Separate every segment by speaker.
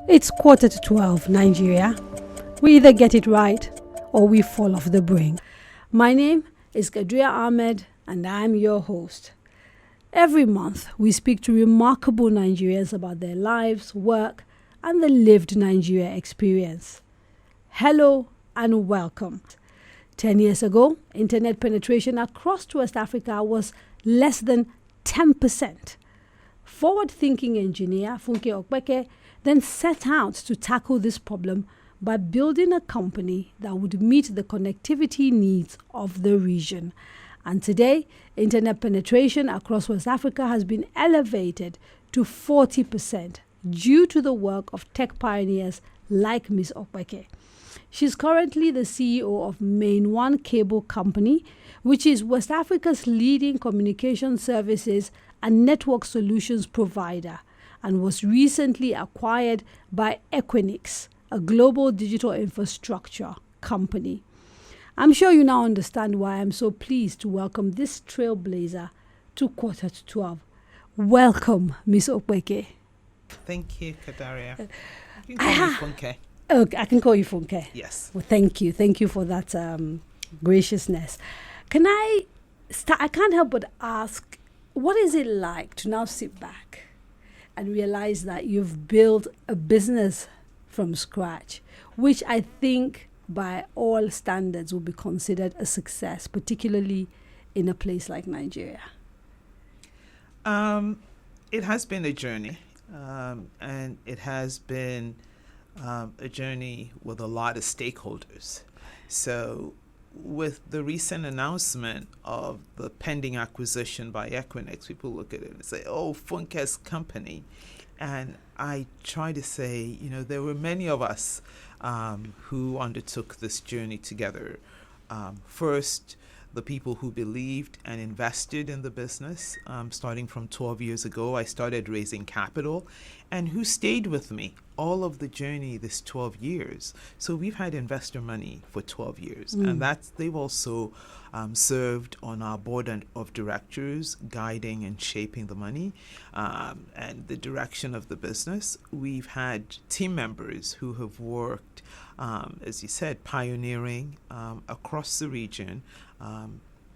Speaker 1: It's 11:45, Nigeria. We either get it right or we fall off the brink. My name is Kadaria Ahmed and I'm your host. Every month, we speak to remarkable Nigerians about their lives, work, and the lived Nigeria experience. Hello and welcome. 10 years ago, internet penetration across West Africa was less than 10%. Forward-thinking engineer Funke Opeke then set out to tackle this problem by building a company that would meet the connectivity needs of the region. And today, internet penetration across West Africa has been elevated to 40% due to the work of tech pioneers like Ms. Opeke. She's currently the CEO of MainOne Cable Company, which is West Africa's leading communication services and network solutions provider, and was recently acquired by Equinix, a global digital infrastructure company. I'm sure you now understand why I'm so pleased to welcome this trailblazer to 11:45. Welcome, Ms. Opeke.
Speaker 2: Thank you, Kadaria. You can call me Funke.
Speaker 1: Oh, I can call you Funke.
Speaker 2: Yes.
Speaker 1: Well, thank you. Thank you for that graciousness. Can I start? I can't help but ask, what is it like to now sit back and realize that you've built a business from scratch, which I think by all standards will be considered a success, particularly in a place like Nigeria?
Speaker 2: It has been a journey, and it has been a journey with a lot of stakeholders. So with the recent announcement of the pending acquisition by Equinix, people look at it and say, oh, Funke's company. And I try to say, there were many of us who undertook this journey together. First, the people who believed and invested in the business. Starting from 12 years ago, I started raising capital, and who stayed with me all of the journey this 12 years. So we've had investor money for 12 years, and they've also served on our board of directors, guiding and shaping the money and the direction of the business. We've had team members who have worked, as you said, pioneering across the region,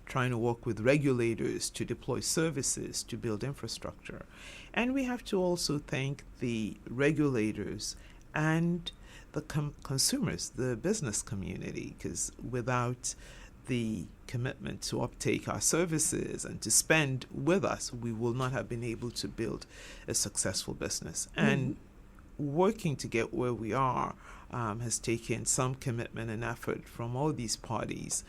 Speaker 2: trying to work with regulators to deploy services, to build infrastructure. And we have to also thank the regulators and the consumers, the business community, because without the commitment to uptake our services and to spend with us, we will not have been able to build a successful business. And working to get where we are has taken some commitment and effort from all these parties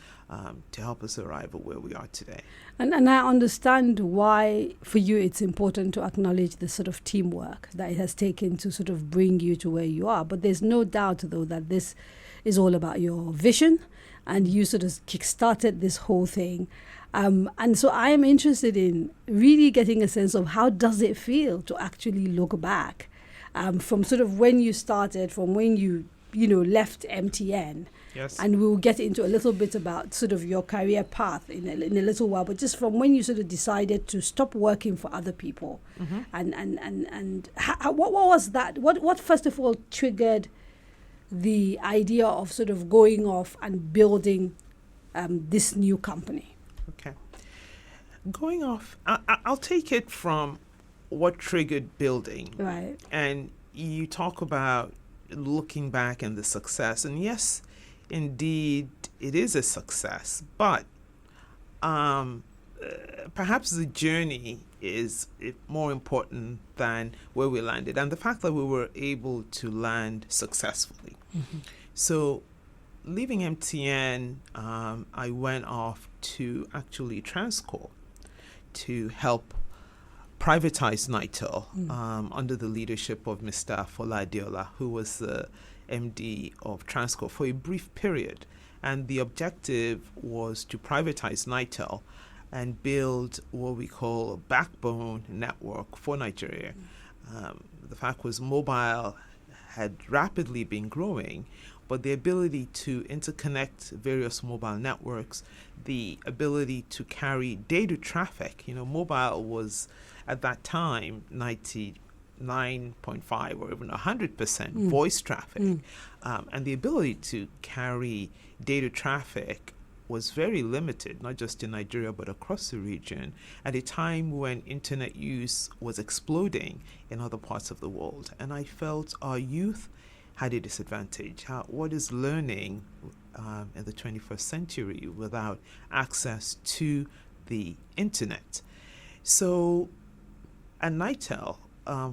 Speaker 2: to help us arrive at where we are today.
Speaker 1: And I understand why, for you, it's important to acknowledge the sort of teamwork that it has taken to sort of bring you to where you are. But there's no doubt, though, that this is all about your vision, and you sort of kick-started this whole thing. And so I am interested in really getting a sense of how does it feel to actually look back from sort of when you started, from when you left MTN.
Speaker 2: Yes.
Speaker 1: And we'll get into a little bit about sort of your career path in a little while, but just from when you sort of decided to stop working for other people. And what was that? What first of all triggered the idea of sort of going off and building this new company?
Speaker 2: Okay. Going off, I'll take it from what triggered building.
Speaker 1: Right.
Speaker 2: And you talk about looking back and the success. And yes, indeed, it is a success. But perhaps the journey is more important than where we landed. And the fact that we were able to land successfully. So leaving MTN, I went off to actually Transcorp to help privatize Nitel under the leadership of Mr. Fola Adeola, who was the MD of Transcorp for a brief period. And the objective was to privatize Nitel and build what we call a backbone network for Nigeria. The fact was mobile had rapidly been growing, but the ability to interconnect various mobile networks, the ability to carry data traffic, mobile was at that time 90 9.5 or even 100% voice traffic. And the ability to carry data traffic was very limited, not just in Nigeria, but across the region, at a time when internet use was exploding in other parts of the world. And I felt our youth had a disadvantage. What is learning in the 21st century without access to the internet? So at NITEL,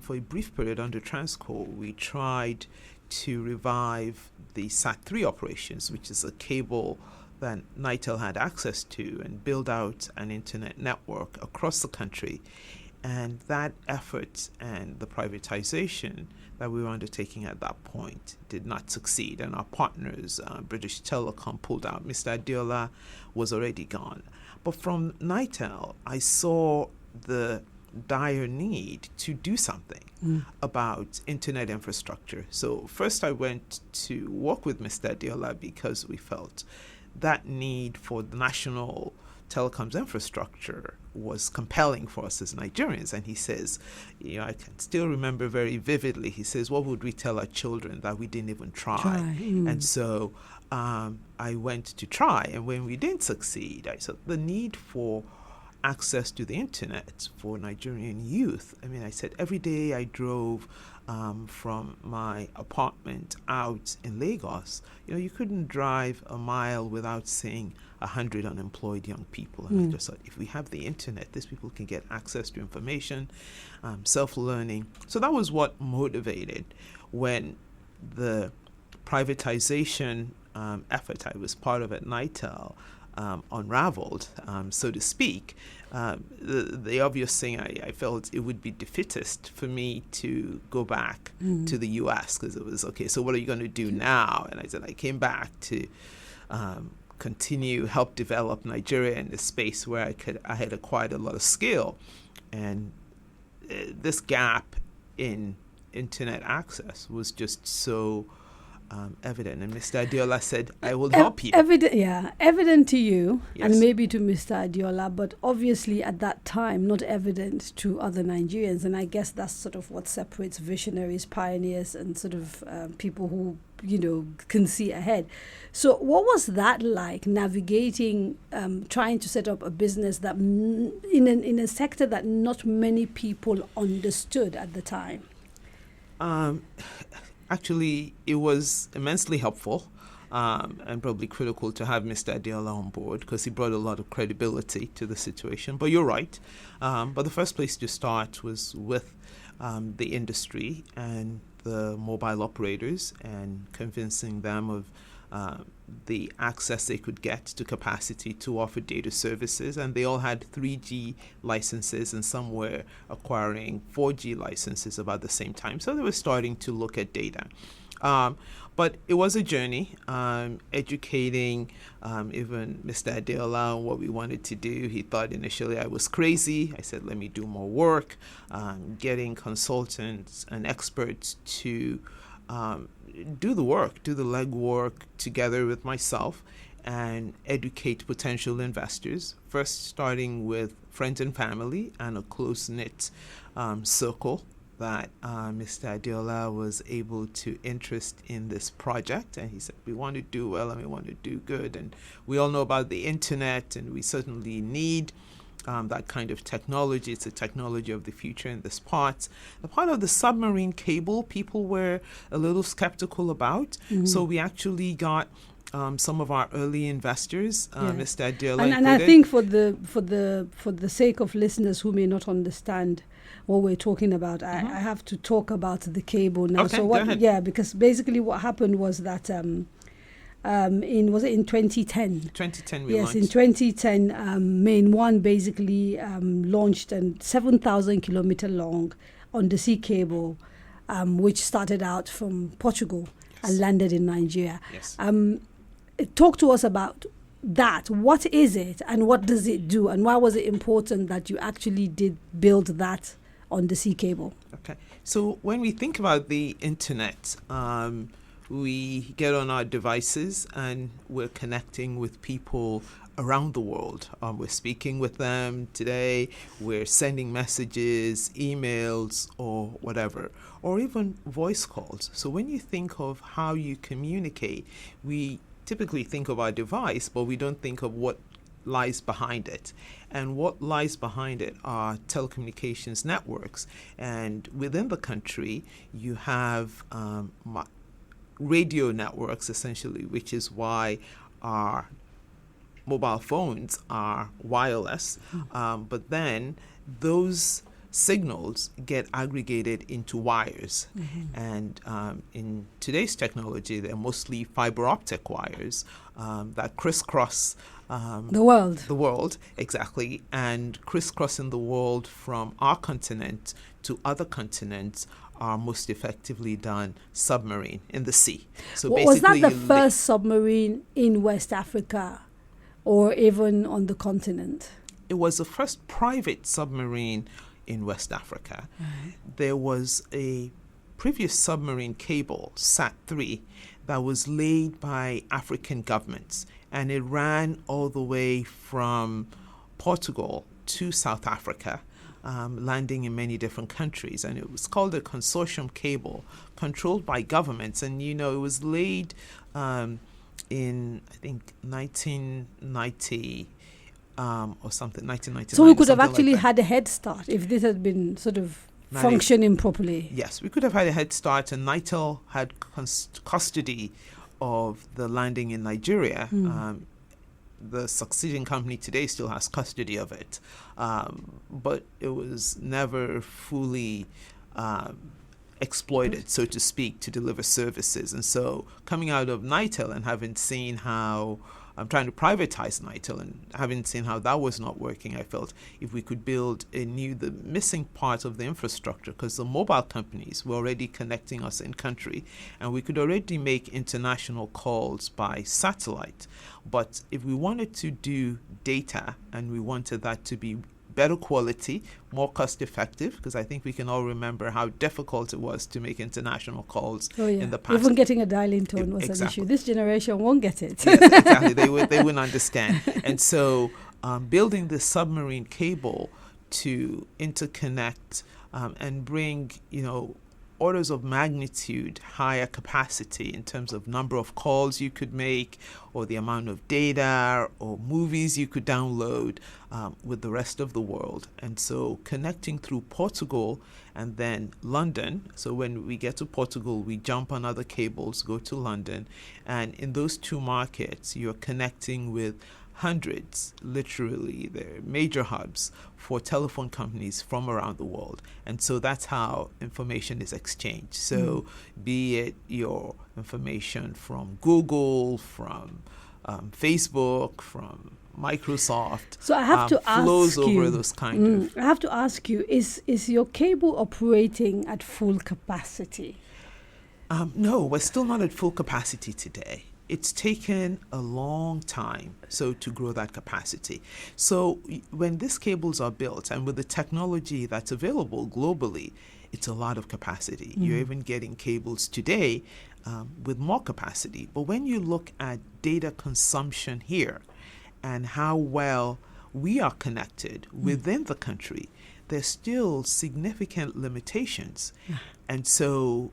Speaker 2: for a brief period under Transco, we tried to revive the SAT3 operations, which is a cable that NITEL had access to, and build out an internet network across the country. And that effort and the privatization that we were undertaking at that point did not succeed. And our partners, British Telecom, pulled out. Mr. Adiola was already gone. But from NITEL, I saw the dire need to do something about internet infrastructure. So first I went to work with Mr. Adiola because we felt that need for the national telecoms infrastructure was compelling for us as Nigerians. And he says, I can still remember very vividly, he says, what would we tell our children that we didn't even try? And so I went to try. And when we didn't succeed, I saw the need for access to the internet for Nigerian youth. I said every day I drove from my apartment out in Lagos, you couldn't drive a mile without seeing 100 unemployed young people. And I just thought, if we have the internet, these people can get access to information, self-learning. So that was what motivated when the privatization effort I was part of at NITEL unraveled, so to speak. The obvious thing, I felt it would be defeatist for me to go back to the U.S. because it was, okay, so what are you going to do now? And I said I came back to help develop Nigeria in a space where I had acquired a lot of skill. And this gap in internet access was just so evident. And Mr. Adiola said, I will help you.
Speaker 1: Evident to you,
Speaker 2: Yes.
Speaker 1: and maybe to Mr. Adiola, but obviously at that time not evident to other Nigerians. And I guess that's sort of what separates visionaries, pioneers, and sort of people who can see ahead. So what was that like, navigating, trying to set up a business that in a sector that not many people understood at the time?
Speaker 2: Actually, it was immensely helpful and probably critical to have Mr. Adiola on board because he brought a lot of credibility to the situation. But you're right. But the first place to start was with the industry and the mobile operators and convincing them of the access they could get to capacity to offer data services. And they all had 3G licenses, and some were acquiring 4G licenses about the same time. So they were starting to look at data. But it was a journey, educating even Mr. Adiola on what we wanted to do. He thought initially I was crazy. I said, let me do more work, getting consultants and experts to do the work, do the legwork together with myself and educate potential investors, first starting with friends and family and a close-knit circle that Mr. Adiola was able to interest in this project. And he said, we want to do well and we want to do good. And we all know about the internet, and we certainly need that kind of technology. It's a technology of the future in this part. The part of the submarine cable, people were a little skeptical about. So we actually got some of our early investors, Mr. Adiola
Speaker 1: and I think for the sake of listeners who may not understand what we're talking about, I have to talk about the cable now.
Speaker 2: Okay,
Speaker 1: so
Speaker 2: go ahead.
Speaker 1: Yeah, because basically what happened was that was it in 2010?
Speaker 2: 2010 we
Speaker 1: launched.
Speaker 2: launched.
Speaker 1: In 2010, MainOne basically launched a 7,000 kilometer long undersea cable, which started out from Portugal and landed in Nigeria.
Speaker 2: Yes.
Speaker 1: Talk to us about that. What is it, and what does it do, and why was it important that you actually did build that undersea cable?
Speaker 2: Okay. So when we think about the internet, we get on our devices and we're connecting with people around the world. We're speaking with them today. We're sending messages, emails, or whatever, or even voice calls. So when you think of how you communicate, we typically think of our device, but we don't think of what lies behind it. And what lies behind it are telecommunications networks. And within the country, you have radio networks, essentially, which is why our mobile phones are wireless. But then those signals get aggregated into wires. And in today's technology, they're mostly fiber optic wires that crisscross
Speaker 1: the world,
Speaker 2: exactly, and crisscrossing the world from our continent to other continents are most effectively done submarine in the sea. So
Speaker 1: was that
Speaker 2: basically,
Speaker 1: the first submarine in West Africa or even on the continent?
Speaker 2: It was the first private submarine in West Africa. There was a previous submarine cable, SAT-3, that was laid by African governments, and it ran all the way from Portugal to South Africa, landing in many different countries. And it was called a consortium cable controlled by governments. And, it was laid in, I think, 1990 or something, 1999.
Speaker 1: So we could have actually had a head start if this had been sort of functioning properly.
Speaker 2: Yes, we could have had a head start, and Nitel had custody of the landing in Nigeria. The succeeding company today still has custody of it, but it was never fully exploited, so to speak, to deliver services. And so coming out of Nitel and having seen how I'm trying to privatize Nitel and having seen how that was not working, I felt if we could build the missing part of the infrastructure, because the mobile companies were already connecting us in country and we could already make international calls by satellite. But if we wanted to do data and we wanted that to be better quality, more cost effective, because I think we can all remember how difficult it was to make international calls in the past.
Speaker 1: Even getting a dial-in tone was an issue. This generation won't get it.
Speaker 2: Yes, exactly. They wouldn't understand. And so building the submarine cable to interconnect and bring, orders of magnitude higher capacity in terms of number of calls you could make or the amount of data or movies you could download with the rest of the world. And so connecting through Portugal and then London. So when we get to Portugal, we jump on other cables, go to London. And in those two markets, you're connecting with hundreds, literally, they're major hubs for telephone companies from around the world. And so that's how information is exchanged. So be it your information from Google, from Facebook, from Microsoft,
Speaker 1: so I have to
Speaker 2: flows
Speaker 1: ask you,
Speaker 2: over those kind of.
Speaker 1: I have to ask you, is your cable operating at full capacity?
Speaker 2: No, we're still not at full capacity today. It's taken a long time to grow that capacity. So when these cables are built and with the technology that's available globally, it's a lot of capacity. You're even getting cables today with more capacity. But when you look at data consumption here and how well we are connected within the country, there's still significant limitations. And so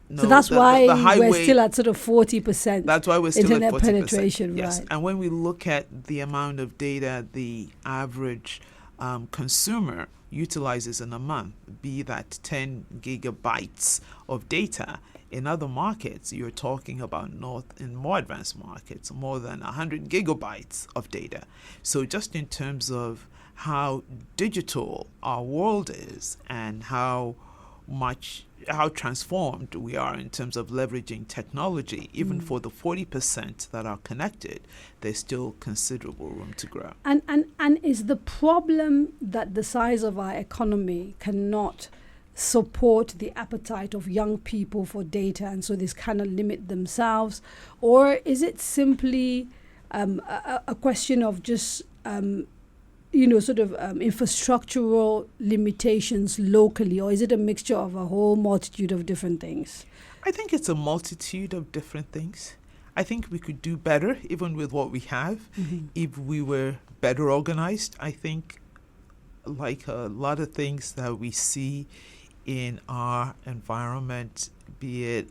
Speaker 1: that's why we're still at sort of 40%.
Speaker 2: That's why we're still
Speaker 1: internet
Speaker 2: at 40%.
Speaker 1: Penetration,
Speaker 2: yes.
Speaker 1: Right.
Speaker 2: And when we look at the amount of data the average consumer utilizes in a month, be that 10 gigabytes of data, in other markets, you're talking about in more advanced markets, more than 100 gigabytes of data. So just in terms of how digital our world is and how transformed we are in terms of leveraging technology, even for the 40% that are connected, there's still considerable room to grow.
Speaker 1: And is the problem that the size of our economy cannot support the appetite of young people for data, and so this kind of limit themselves? Or is it simply a question of just infrastructural limitations locally, or is it a mixture of a whole multitude of different things?
Speaker 2: I think it's a multitude of different things. I think we could do better, even with what we have, if we were better organized. I think, like a lot of things that we see in our environment, be it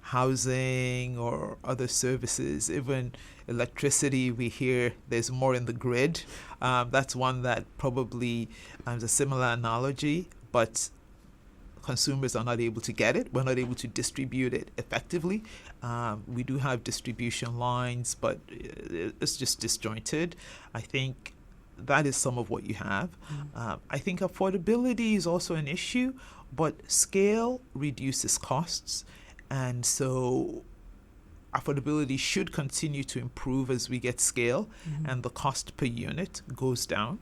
Speaker 2: housing or other services, even electricity, we hear there's more in the grid. That's one that probably is a similar analogy, but consumers are not able to get it. We're not able to distribute it effectively. We do have distribution lines, but it's just disjointed. I think that is some of what you have. I think affordability is also an issue, but scale reduces costs. And so affordability should continue to improve as we get scale and the cost per unit goes down.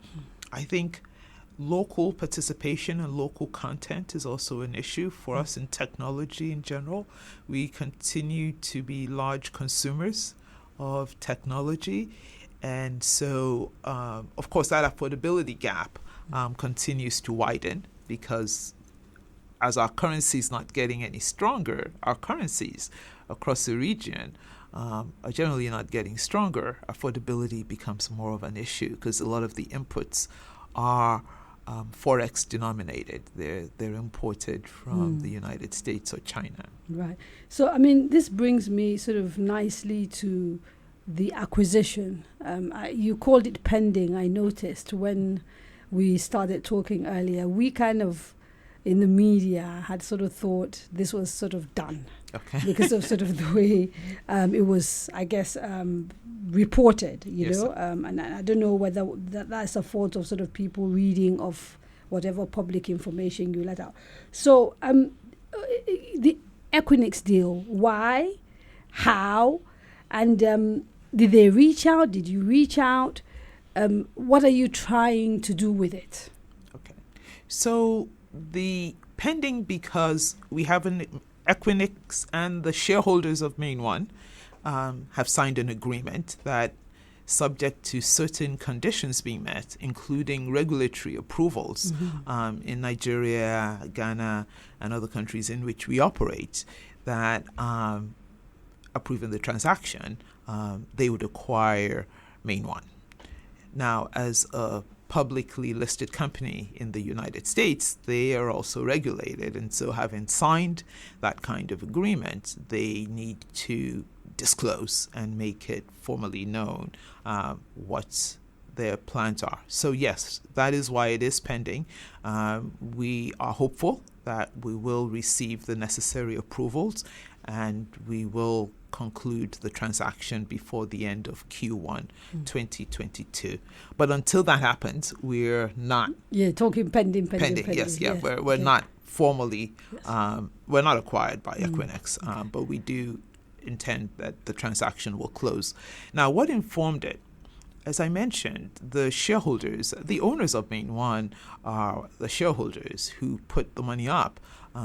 Speaker 2: I think local participation and local content is also an issue for us in technology in general. We continue to be large consumers of technology. And so, of course, that affordability gap continues to widen because as our currency is not getting any stronger, our currencies across the region are generally not getting stronger. Affordability becomes more of an issue because a lot of the inputs are forex denominated. They're imported from the United States or China.
Speaker 1: Right. So, I mean, this brings me sort of nicely to the acquisition. You called it pending, I noticed, when we started talking earlier. We kind of, in the media, had sort of thought this was sort of done.
Speaker 2: Okay.
Speaker 1: Because of sort of the way it was, I guess, reported, you
Speaker 2: Yes,
Speaker 1: know. And I don't know whether that's a fault of sort of people reading of whatever public information you let out. So the Equinix deal, why, how, and did they reach out? Did you reach out? What are you trying to do with it?
Speaker 2: Okay. So the pending, because we have an Equinix and the shareholders of MainOne have signed an agreement that, subject to certain conditions being met, including regulatory approvals in Nigeria, Ghana, and other countries in which we operate, that approving the transaction, they would acquire MainOne. Now, as a publicly listed company in the United States, they are also regulated. And so having signed that kind of agreement, they need to disclose and make it formally known what their plans are. So yes, that is why it is pending. We are hopeful that we will receive the necessary approvals and we will conclude the transaction before the end of Q1 2022. But until that happens, we're not...
Speaker 1: Yeah, talking pending.
Speaker 2: Yes, yeah. We're not formally... we're not acquired by Equinix, but we do intend that the transaction will close. Now, what informed it? As I mentioned, the shareholders, the owners of MainOne are the shareholders who put the money up.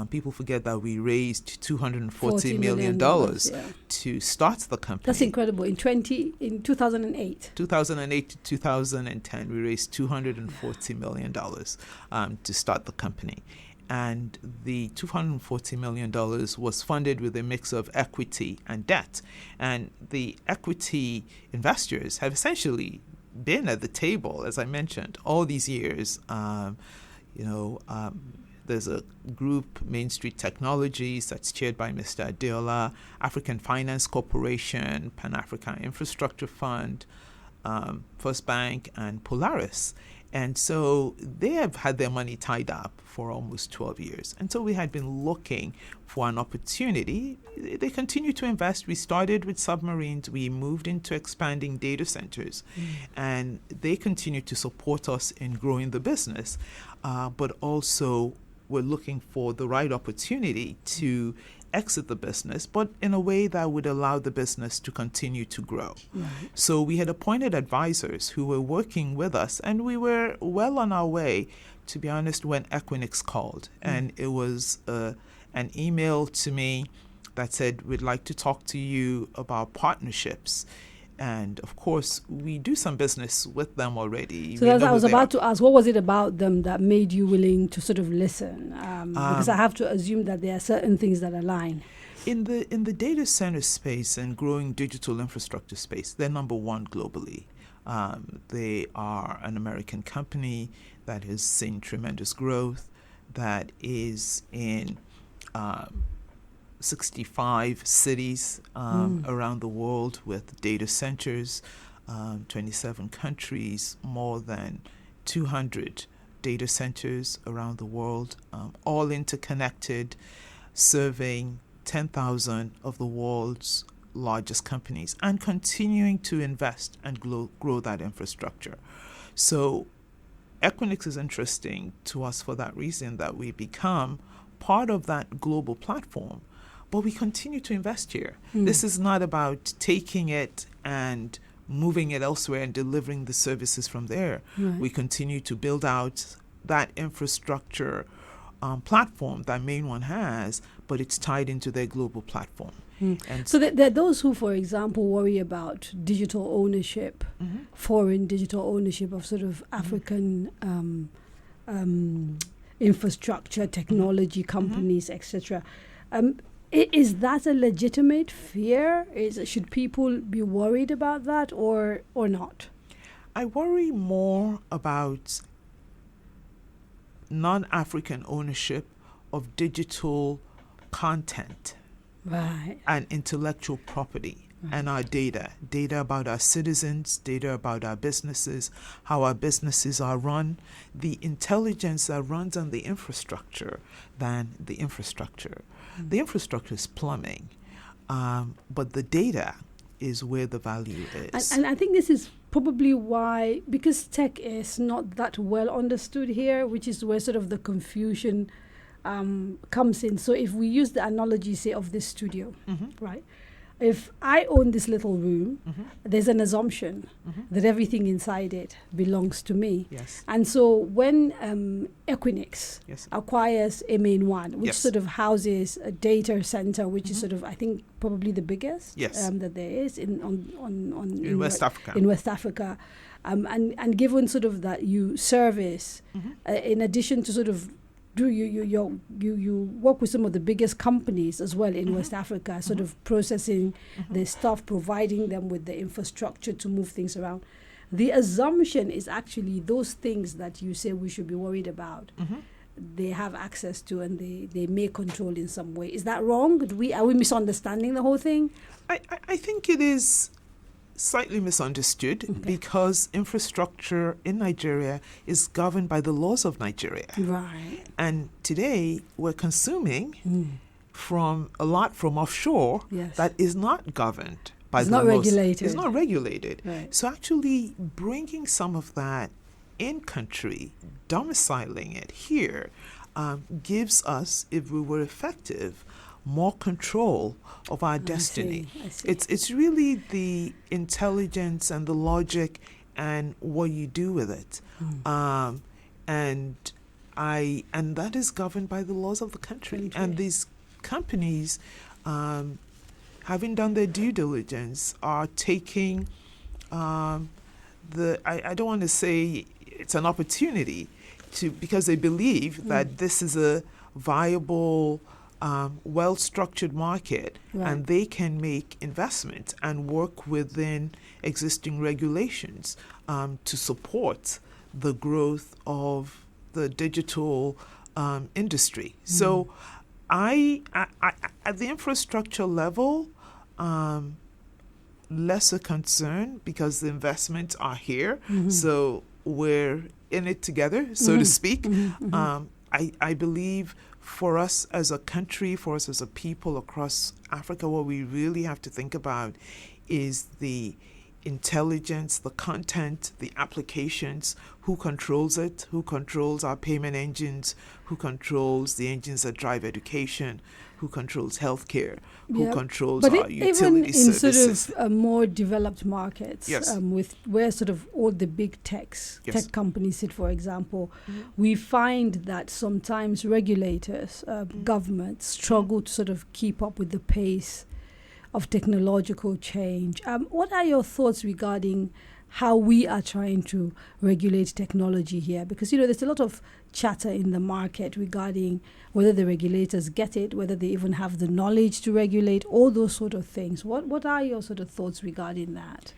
Speaker 2: People forget that we raised $240 million to start the company.
Speaker 1: That's incredible. In 2008.
Speaker 2: 2008 to 2010, we raised $240 million to start the company. And the $240 million was funded with a mix of equity and debt. And the equity investors have essentially been at the table, as I mentioned, all these years. There's a group, Main Street Technologies, that's chaired by Mr. Adeola, African Finance Corporation, Pan-African Infrastructure Fund, First Bank, and Polaris. And so they have had their money tied up for almost 12 years. And so we had been looking for an opportunity. They continue to invest. We started with submarines. We moved into expanding data centers. And they continue to support us in growing the business. But also we're looking for the right opportunity to exit the business, but in a way that would allow the business to continue to grow. Right. So we had appointed advisors who were working with us, and we were well on our way, to be honest, when Equinix called. And it was an email to me that said, we'd like to talk to you about partnerships. And of course, we do some business with them already.
Speaker 1: So I was about to ask, what was it about them that made you willing to sort of listen? Because I have to assume that there are certain things that align.
Speaker 2: In the data center space and growing digital infrastructure space, they're number one globally. They are an American company that has seen tremendous growth, that is in 65 cities around the world with data centers, 27 countries, more than 200 data centers around the world, all interconnected, serving 10,000 of the world's largest companies, and continuing to invest and grow that infrastructure. So Equinix is interesting to us for that reason, that we become part of that global platform, but we continue to invest here. This is not about taking it and moving it elsewhere and delivering the services from there.
Speaker 1: Right.
Speaker 2: We continue to build out that infrastructure platform that MainOne has, but it's tied into their global platform. And
Speaker 1: so there are those who, for example, worry about digital ownership, foreign digital ownership of sort of African infrastructure, technology companies, etc. Is that a legitimate fear? Should people be worried about that or not?
Speaker 2: I worry more about non-African ownership of digital content.
Speaker 1: Right.
Speaker 2: And intellectual property and our data about our citizens, data about our businesses, how our businesses are run, the intelligence that runs on the infrastructure than the infrastructure. The infrastructure is plumbing, but the data is where the value is.
Speaker 1: And I think this is probably why, because tech is not that well understood here, which is where sort of the confusion comes in. So if we use the analogy, say, of this studio, right? If I own this little room, there's an assumption that everything inside it belongs to me.
Speaker 2: Yes.
Speaker 1: And so when Equinix acquires a MainOne, which sort of houses a data center, which is sort of, I think, probably the biggest that there is in
Speaker 2: West Africa.
Speaker 1: In West Africa, and given sort of that you service, in addition to sort of you work with some of the biggest companies as well in West Africa, sort of processing the stuff, providing them with the infrastructure to move things around. The assumption is actually those things that you say we should be worried about, they have access to and they may control in some way. Is that wrong? Are we misunderstanding the whole thing?
Speaker 2: I think it is slightly misunderstood because infrastructure in Nigeria is governed by the laws of Nigeria.
Speaker 1: Right.
Speaker 2: And today we're consuming from a lot from offshore that is not governed by the laws.
Speaker 1: Regulated.
Speaker 2: It's not regulated.
Speaker 1: Right.
Speaker 2: So actually bringing some of that in country, domiciling it here, gives us, if we were effective, more control of our destiny.
Speaker 1: I see.
Speaker 2: It's really the intelligence and the logic and what you do with it, and that is governed by the laws of the country. And these companies, having done their due diligence, are taking I don't want to say it's an opportunity because they believe that this is a viable, well-structured market, and they can make investment and work within existing regulations to support the growth of the digital industry. So I at the infrastructure level, lesser concern because the investments are here. So we're in it together, so to speak. I believe for us as a country, for us as a people across Africa, what we really have to think about is the intelligence, the content, the applications, who controls it, who controls our payment engines, who controls the engines that drive education, who controls healthcare, who controls our utility services.
Speaker 1: Even in sort of more developed markets, with where sort of all the big tech companies sit, for example, we find that sometimes regulators, governments struggle to sort of keep up with the pace of technological change. What are your thoughts regarding how we are trying to regulate technology here, because there's a lot of chatter in the market regarding whether the regulators get it, whether they even have the knowledge to regulate, all those sort of things. What are your sort of thoughts regarding that?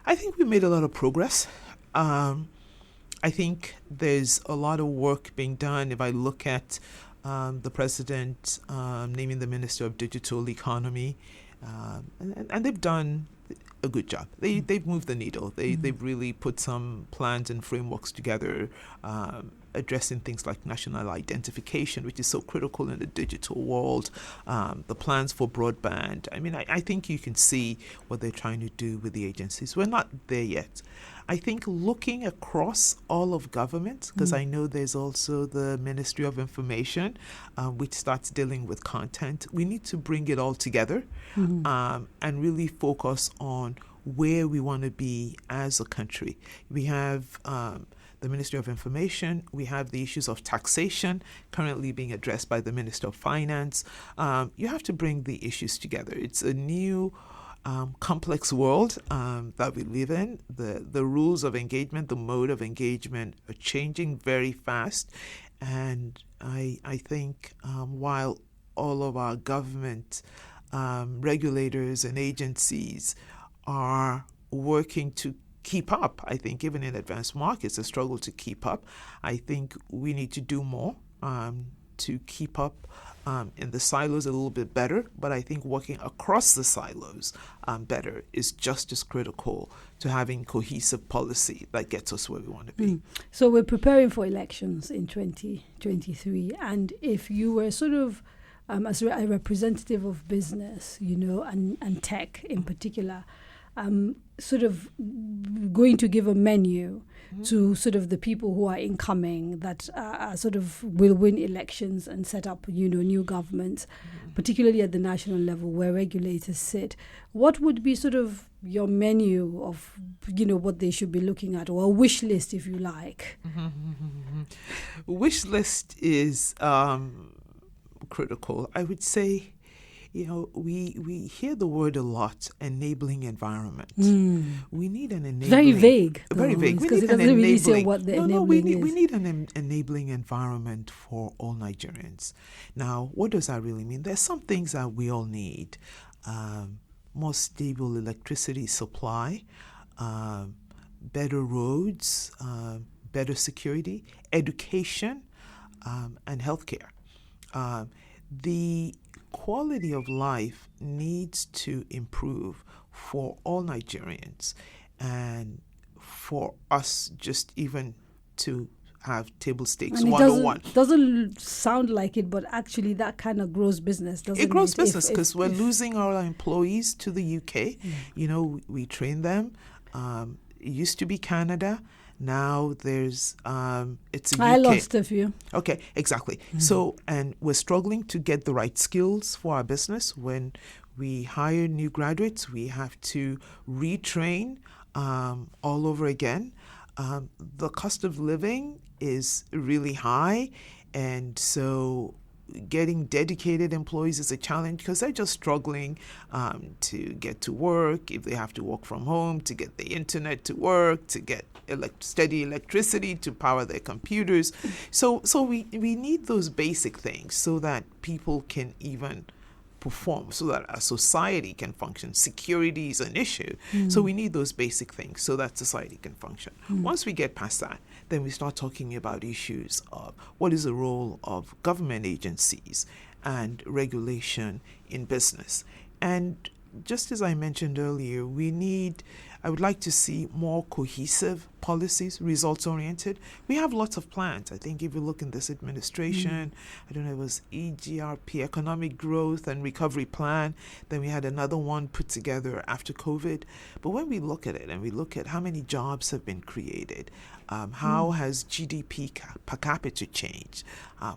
Speaker 2: I think we made a lot of progress. I think there's a lot of work being done. If I look at the president naming the Minister of Digital Economy, and they've done a good job. They've moved the needle. They've really put some plans and frameworks together, addressing things like national identification, which is so critical in the digital world, the plans for broadband. I mean, I think you can see what they're trying to do with the agencies. We're not there yet. I think looking across all of government, because I know there's also the Ministry of Information, which starts dealing with content. We need to bring it all together and really focus on where we want to be as a country. We have the Ministry of Information. We have the issues of taxation currently being addressed by the Minister of Finance. You have to bring the issues together. It's a new complex world that we live in. The rules of engagement, the mode of engagement are changing very fast. And I think while all of our government regulators and agencies are working to keep up, I think even in advanced markets, a struggle to keep up, I think we need to do more to keep up in the silos a little bit better, but I think working across the silos better is just as critical to having cohesive policy that gets us where we want to be.
Speaker 1: So we're preparing for elections in 2023, and if you were sort of as a representative of business, and tech in particular, sort of going to give a menu to sort of the people who are incoming that sort of will win elections and set up, new governments, particularly at the national level where regulators sit, what would be sort of your menu of, what they should be looking at, or a wish list, if you like?
Speaker 2: Wish list is critical. I would say, we hear the word a lot, enabling environment. We need an enabling...
Speaker 1: Very vague.
Speaker 2: Very vague.
Speaker 1: Because it doesn't really say what the enabling is.
Speaker 2: We need an enabling environment for all Nigerians. Now, what does that really mean? There's some things that we all need. More stable electricity supply, better roads, better security, education, and healthcare. The quality of life needs to improve for all Nigerians, and for us just even to have table stakes 101.
Speaker 1: It doesn't sound like it, but actually that kind of grows business, doesn't it?
Speaker 2: It grows business because we're losing our employees to the UK. We train them. It used to be Canada. Now there's it's a UK.
Speaker 1: I lost a few.
Speaker 2: Okay, exactly. So, and we're struggling to get the right skills for our business. When we hire new graduates, we have to retrain all over again. The cost of living is really high, and so getting dedicated employees is a challenge because they're just struggling to get to work. If they have to work from home, to get the internet to work, to get steady electricity to power their computers. So we need those basic things so that people can even perform, so that a society can function. Security is an issue. So we need those basic things so that society can function. Once we get past that, then we start talking about issues of what is the role of government agencies and regulation in business. And just as I mentioned earlier, I would like to see more cohesive policies, results-oriented. We have lots of plans. I think if you look in this administration, I don't know, it was EGRP, Economic Growth and Recovery Plan. Then we had another one put together after COVID. But when we look at it and we look at how many jobs have been created, how has GDP per capita changed,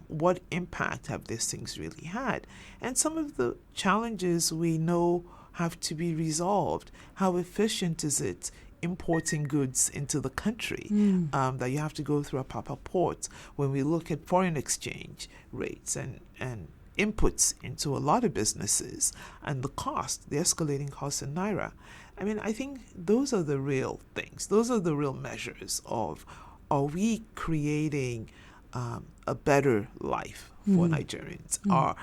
Speaker 2: what impact have these things really had? And some of the challenges we know have to be resolved. How efficient is it importing goods into the country that you have to go through a proper port? When we look at foreign exchange rates and inputs into a lot of businesses, and the escalating costs in Naira. I mean, I think those are the real things. Those are the real measures of, are we creating a better life for Nigerians? Are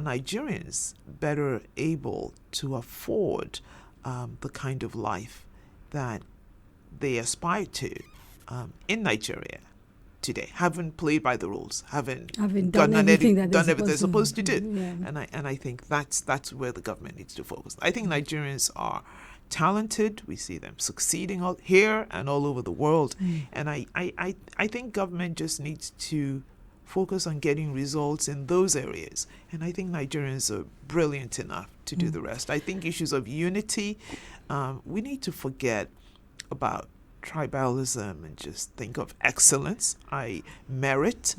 Speaker 2: Nigerians better able to afford the kind of life that they aspire to in Nigeria today? Haven't played by the rules, haven't
Speaker 1: done everything
Speaker 2: they're supposed to do.
Speaker 1: Yeah.
Speaker 2: And I think that's where the government needs to focus. I think Nigerians are talented. We see them succeeding all here and all over the world. And I think government just needs to focus on getting results in those areas. And I think Nigerians are brilliant enough to do the rest. I think issues of unity, we need to forget about tribalism and just think of excellence, merit.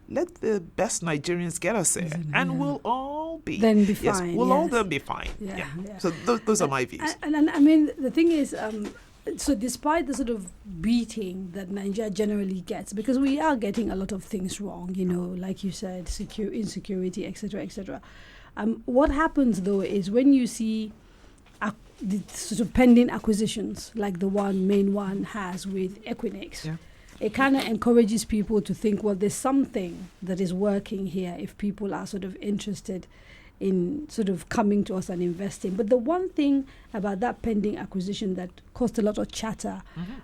Speaker 2: Let the best Nigerians get us there, and we'll all be
Speaker 1: then be
Speaker 2: yes,
Speaker 1: fine.
Speaker 2: we'll
Speaker 1: yes.
Speaker 2: all then be fine.
Speaker 1: Yeah.
Speaker 2: So those are my views.
Speaker 1: And I mean, the thing is, so despite the sort of beating that Nigeria generally gets, because we are getting a lot of things wrong, like you said, insecurity, etc., etc. What happens though is when you see the sort of pending acquisitions like the one MainOne has with Equinix, it kind of encourages people to think, well, there's something that is working here if people are sort of interested in sort of coming to us and investing. But the one thing about that pending acquisition that caused a lot of chatter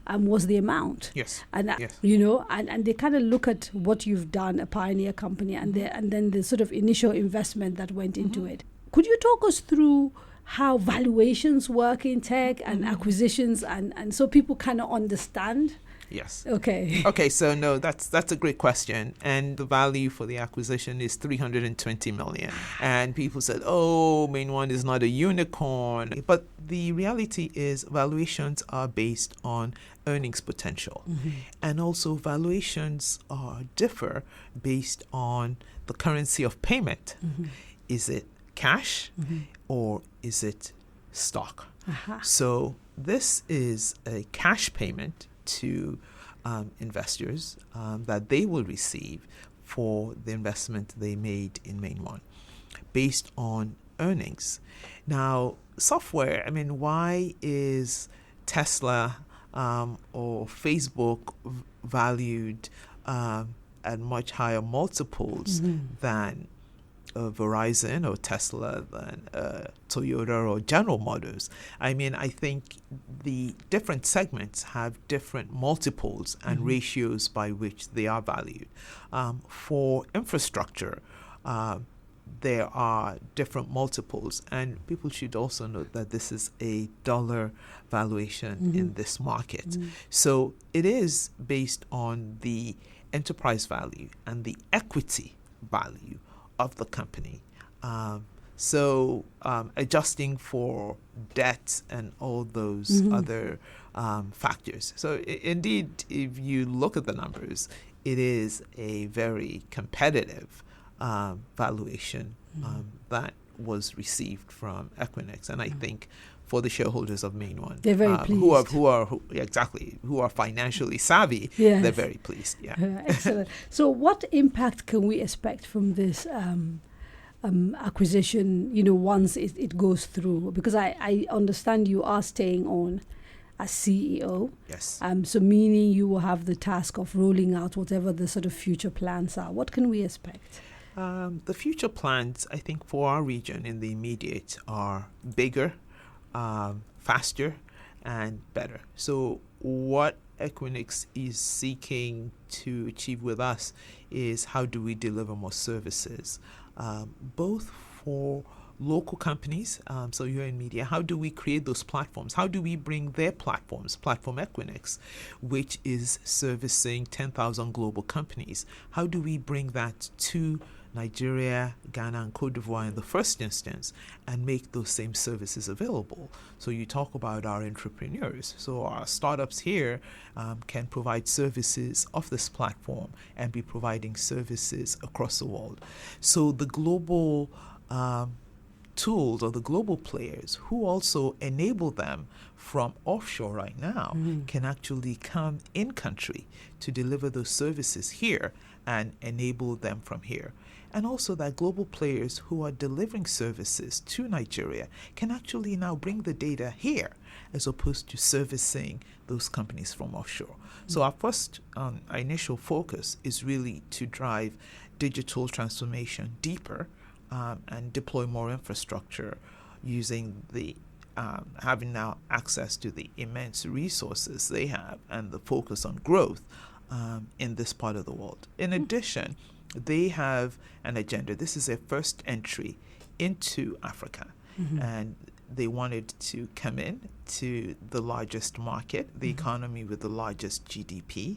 Speaker 1: was the amount.
Speaker 2: Yes.
Speaker 1: And
Speaker 2: yes.
Speaker 1: And they kind of look at what you've done, a pioneer company, and then the sort of initial investment that went into it. Could you talk us through how valuations work in tech and acquisitions, and so people kind of understand?
Speaker 2: Yes.
Speaker 1: Okay.
Speaker 2: So no, that's a great question. And the value for the acquisition is 320 million. And people said, "Oh, MainOne is not a unicorn." But the reality is valuations are based on earnings potential. And also valuations differ based on the currency of payment. Is it cash or is it stock? So this is a cash payment to investors that they will receive for the investment they made in MainOne based on earnings. Now, software, I mean, why is Tesla or Facebook valued at much higher multiples than Verizon or Tesla than Toyota or General Motors? I mean, I think the different segments have different multiples and ratios by which they are valued. For infrastructure, there are different multiples, and people should also note that this is a dollar valuation in this market. So it is based on the enterprise value and the equity value of the company. So adjusting for debt and all those other factors. So indeed, if you look at the numbers, it is a very competitive valuation that was received from Equinix. And I think for the shareholders of MainOne,
Speaker 1: they're very pleased.
Speaker 2: who are financially savvy,
Speaker 1: Yes.
Speaker 2: they're very pleased. Yeah.
Speaker 1: Excellent. So what impact can we expect from this acquisition, once it goes through? Because I understand you are staying on as CEO.
Speaker 2: Yes.
Speaker 1: So meaning you will have the task of rolling out whatever the sort of future plans are. What can we expect?
Speaker 2: The future plans, I think, for our region in the immediate are bigger, faster, and better. So what Equinix is seeking to achieve with us is how do we deliver more services, both for local companies, so you're in media, how do we create those platforms? How do we bring their platforms, Platform Equinix, which is servicing 10,000 global companies, how do we bring that to Nigeria, Ghana, and Cote d'Ivoire in the first instance and make those same services available? So you talk about our entrepreneurs. So our startups here can provide services off this platform and be providing services across the world. So the global tools or the global players who also enable them from offshore right now can actually come in country to deliver those services here and enable them from here. and also that global players who are delivering services to Nigeria can actually now bring the data here as opposed to servicing those companies from offshore. So our initial focus is really to drive digital transformation deeper and deploy more infrastructure using having now access to the immense resources they have and the focus on growth in this part of the world. In addition, they have an agenda. This is their first entry into Africa, and they wanted to come in to the largest market, the economy with the largest GDP,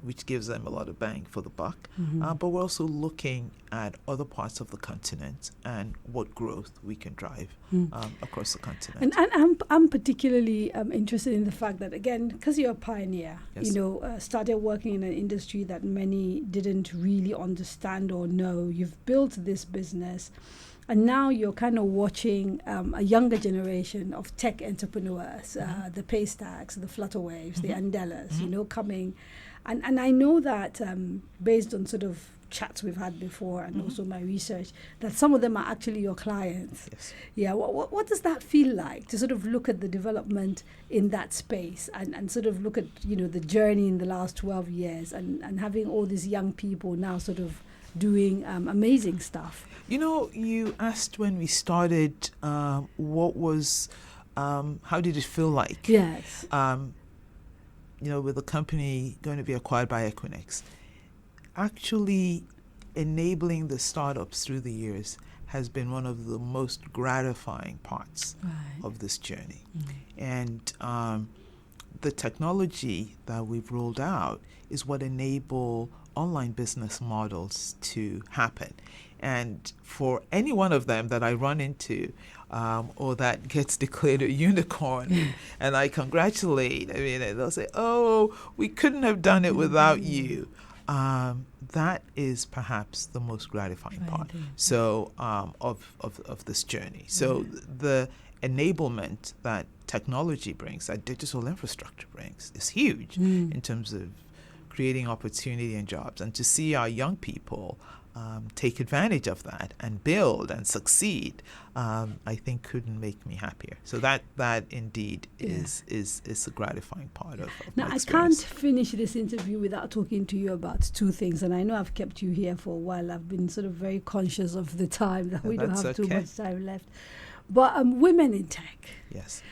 Speaker 2: which gives them a lot of bang for the buck. But we're also looking at other parts of the continent and what growth we can drive across the continent.
Speaker 1: And I'm particularly interested in the fact that, again, because you're a pioneer,
Speaker 2: Yes.
Speaker 1: started working in an industry that many didn't really understand or know. You've built this business. And now you're kind of watching a younger generation of tech entrepreneurs, the Paystacks, the Flutterwaves, the Andelas, coming. And I know that based on sort of chats we've had before and also my research, that some of them are actually your clients.
Speaker 2: Yes.
Speaker 1: Yeah. What does that feel like to sort of look at the development in that space and sort of look at, the journey in the last 12 years and having all these young people now sort of doing amazing stuff?
Speaker 2: You asked when we started, what was, how did it feel like?
Speaker 1: Yes.
Speaker 2: With the company going to be acquired by Equinix. Actually, enabling the startups through the years has been one of the most gratifying parts of this journey. And the technology that we've rolled out is what enable online business models to happen. And for any one of them that I run into or that gets declared a unicorn and I congratulate, they'll say, oh, we couldn't have done it without you. That is perhaps the most gratifying part of this journey. So the enablement that technology brings, that digital infrastructure brings, is huge in terms of creating opportunity and jobs. And to see our young people take advantage of that and build and succeed, I think couldn't make me happier. So that indeed is a gratifying part of
Speaker 1: now,
Speaker 2: my
Speaker 1: I
Speaker 2: experience.
Speaker 1: can't finish this interview without talking to you about two things. And I know I've kept you here for a while. I've been sort of very conscious of the time that we don't have too much time left. But women in tech.
Speaker 2: Yes.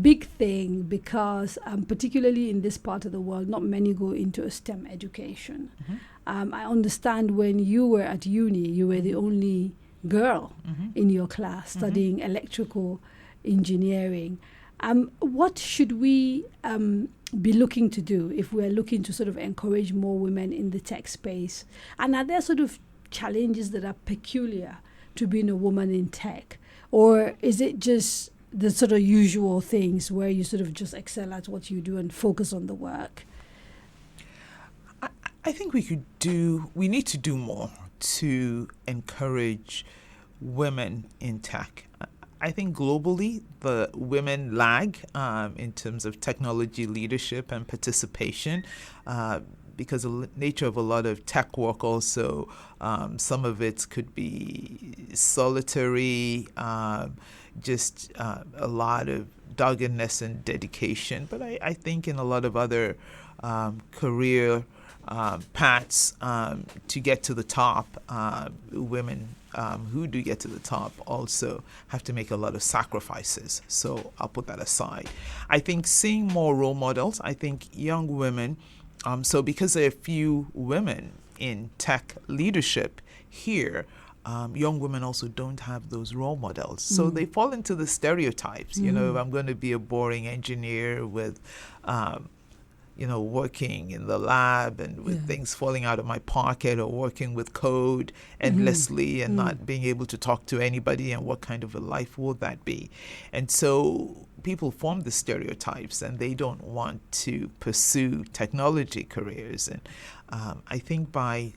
Speaker 1: Big thing because particularly in this part of the world, not many go into a STEM education. I understand when you were at uni, you were the only girl in your class studying electrical engineering. What should we be looking to do if we're looking to sort of encourage more women in the tech space? And are there sort of challenges that are peculiar to being a woman in tech? Or is it just the sort of usual things where you sort of just excel at what you do and focus on the work?
Speaker 2: I think we need to do more to encourage women in tech. I think globally, the women lag in terms of technology leadership and participation because of the nature of a lot of tech work also. Some of it could be solitary, just a lot of doggedness and dedication. But I think in a lot of other career paths to get to the top, women who do get to the top also have to make a lot of sacrifices. So I'll put that aside. I think seeing more role models, I think young women, so because there are few women in tech leadership here, young women also don't have those role models. So they fall into the stereotypes. If I'm going to be a boring engineer with working in the lab and with things falling out of my pocket, or working with code endlessly and not being able to talk to anybody, and what kind of a life will that be? And so people form the stereotypes and they don't want to pursue technology careers. And I think by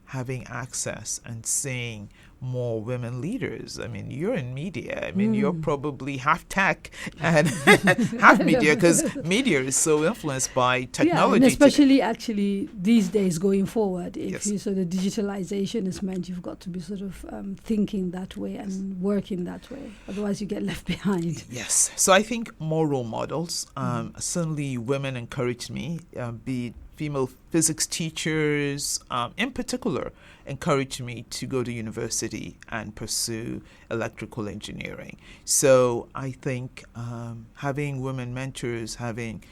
Speaker 2: having access and seeing more women leaders. I mean, you're in media. I mean, you're probably half tech and half media, because media is so influenced by technology.
Speaker 1: And especially actually these days going forward, if
Speaker 2: Yes.
Speaker 1: you sort of digitalization is meant, you've got to be sort of thinking that way and working that way. Otherwise, you get left behind.
Speaker 2: Yes. So I think more role models. Certainly, women encouraged me, be it female physics teachers, in particular, encouraged me to go to university and pursue electrical engineering. So I think having women mentors, having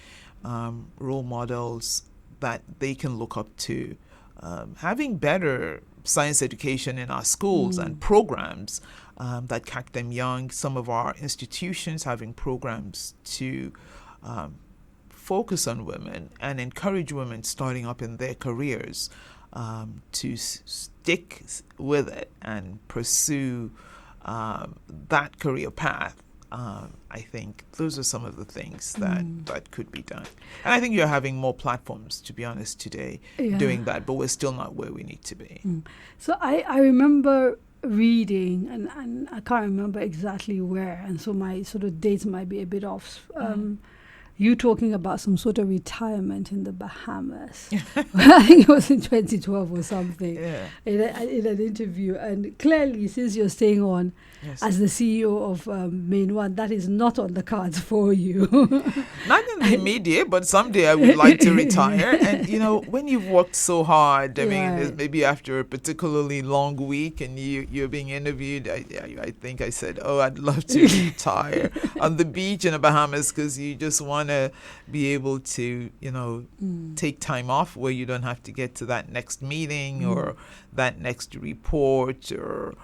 Speaker 2: role models that they can look up to, having better science education in our schools and programs that catch them young. Some of our institutions having programs to focus on women and encourage women starting up in their careers to stick with it and pursue that career path. I think those are some of the things that could be done. And I think you're having more platforms, to be honest, today doing that, but we're still not where we need to be.
Speaker 1: So I remember reading, and I can't remember exactly where, and so my sort of dates might be a bit off. You talking about some sort of retirement in the Bahamas. I think it was in 2012 or something, in an interview. And clearly, since you're staying on as the CEO of MainOne, that is not on the cards for you.
Speaker 2: Not in the immediate, but someday I would like to retire. And, you know, when you've worked so hard, I mean, maybe after a particularly long week and you're being interviewed, I think I said, I'd love to retire on the beach in the Bahamas, because you just want to be able to, you know, take time off where you don't have to get to that next meeting or that next report. Or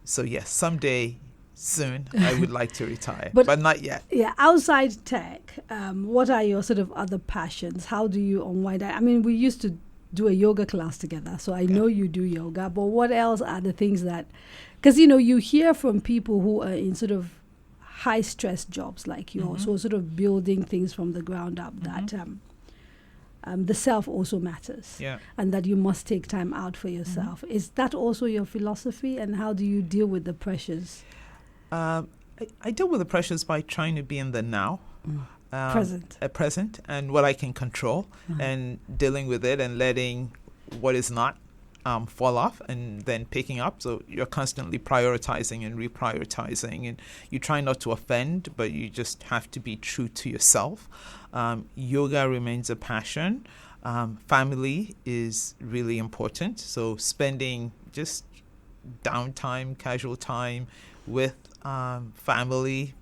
Speaker 2: so yes, someday soon I would like to retire, but not yet.
Speaker 1: Yeah, outside tech, what are your sort of other passions? How do you unwind? I mean, we used to do a yoga class together, so I know you do yoga, but what else are the things that, because, you know, you hear from people who are in sort of high stress jobs like yours, so sort of building things from the ground up, that the self also matters, and that you must take time out for yourself. Is that also your philosophy, and how do you deal with the pressures?
Speaker 2: I deal with the pressures by trying to be in the now, present, and what I can control, and dealing with it and letting what is not fall off and then picking up. So you're constantly prioritizing and reprioritizing, and you try not to offend, but you just have to be true to yourself. Yoga remains a passion. Family is really important. So spending just downtime, casual time with family,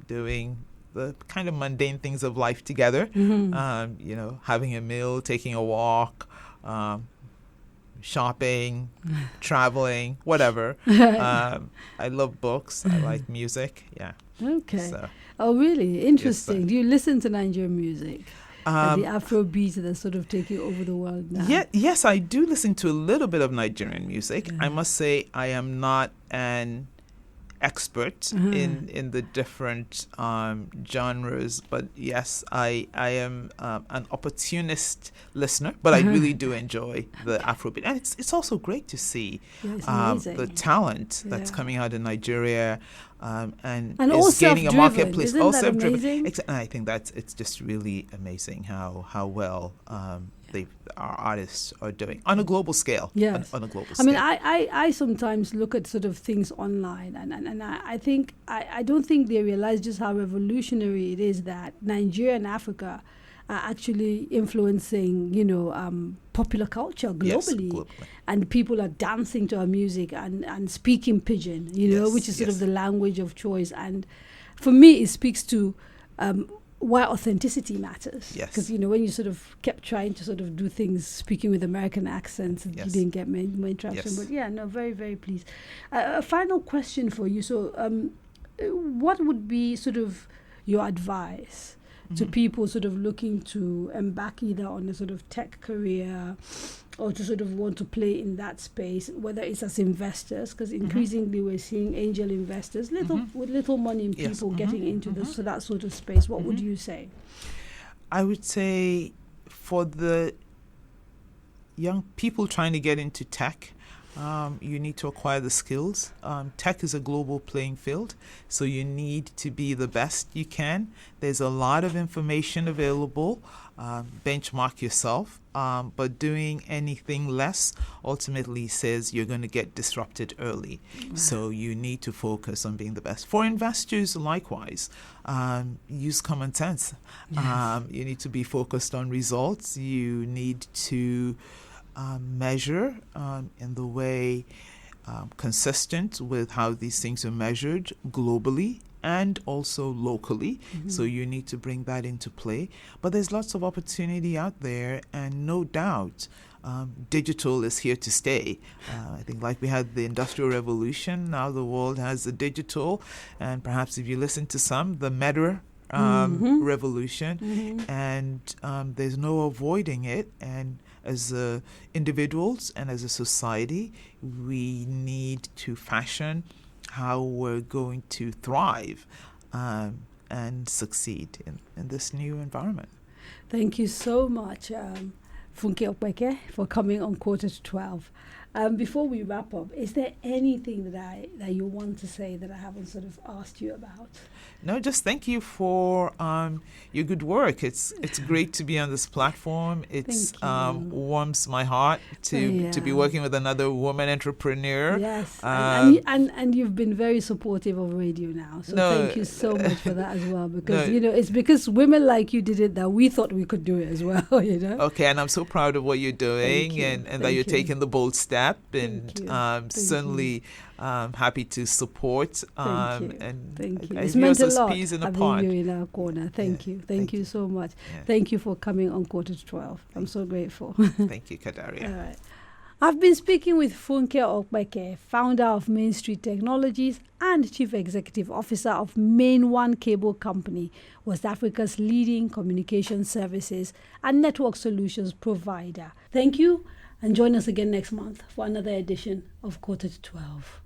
Speaker 2: doing the kind of mundane things of life together, you know, having a meal, taking a walk, shopping, traveling, whatever. I love books. I like music. Yeah.
Speaker 1: Okay.
Speaker 2: So,
Speaker 1: oh, really? Interesting.
Speaker 2: Yes,
Speaker 1: do you listen to Nigerian music? The Afro beats that are sort of taking over the world now?
Speaker 2: Yes, I do listen to a little bit of Nigerian music. I must say I am not an expert in the different genres, but yes, I am an opportunist listener, but I really do enjoy the Afrobeat, and it's also great to see the talent that's coming out in Nigeria, and is gaining a marketplace.
Speaker 1: Isn't that amazing?
Speaker 2: And I think it's just really amazing how well our artists are doing on a global scale.
Speaker 1: Yes.
Speaker 2: On a global
Speaker 1: scale. I mean, I sometimes look at sort of things online, and I think I don't think they realize just how revolutionary it is that Nigeria and Africa are actually influencing, you know, popular culture globally. And people are dancing to our music and speaking pidgin, you know, which is sort of the language of choice. And for me, it speaks to why authenticity matters. Because, you know, when you sort of kept trying to sort of do things speaking with American accents, you didn't get more traction. But yeah, no, very, very pleased. A final question for you. So what would be sort of your advice to people sort of looking to embark either on a sort of tech career or to sort of want to play in that space, whether it's as investors, because increasingly we're seeing angel investors, with little money and people getting into so that sort of space. What would you say?
Speaker 2: I would say for the young people trying to get into tech, you need to acquire the skills. Tech is a global playing field, so you need to be the best you can. There's a lot of information available. Benchmark yourself, but doing anything less ultimately says you're going to get disrupted early. Wow. So you need to focus on being the best. For investors, likewise, use common sense. Yes. You need to be focused on results. You need to measure in the way consistent with how these things are measured globally and also locally. Mm-hmm. So you need to bring that into play. But there's lots of opportunity out there, and no doubt digital is here to stay. I think like we had the Industrial Revolution, now the world has the digital, and perhaps if you listen to some, the meta revolution, and there's no avoiding it. And as individuals and as a society, we need to fashion how we're going to thrive and succeed in this new environment.
Speaker 1: Thank you so much, Funke Opeke, for coming on Quarter to 12. Before we wrap up, is there anything that you want to say that I haven't sort of asked you about?
Speaker 2: No, just thank you for your good work. It's great to be on this platform. It's warms my heart to be working with another woman entrepreneur.
Speaker 1: Yes, and you've been very supportive of radio now. So thank you so much for that as well. Because it's because women like you did it that we thought we could do it as well.
Speaker 2: Okay, and I'm so proud of what you're doing and that you're taking the bold step. And certainly happy to support.
Speaker 1: Thank you. It's meant a lot having you in our corner. Thank you so much. Yeah. Thank you for coming on Quarter to 12. I'm so grateful.
Speaker 2: Thank you, Kadaria.
Speaker 1: All right. I've been speaking with Funke Opeke, founder of Main Street Technologies and Chief Executive Officer of MainOne Cable Company, West Africa's leading communication services and network solutions provider. Thank you. And join us again next month for another edition of Quarter to 12.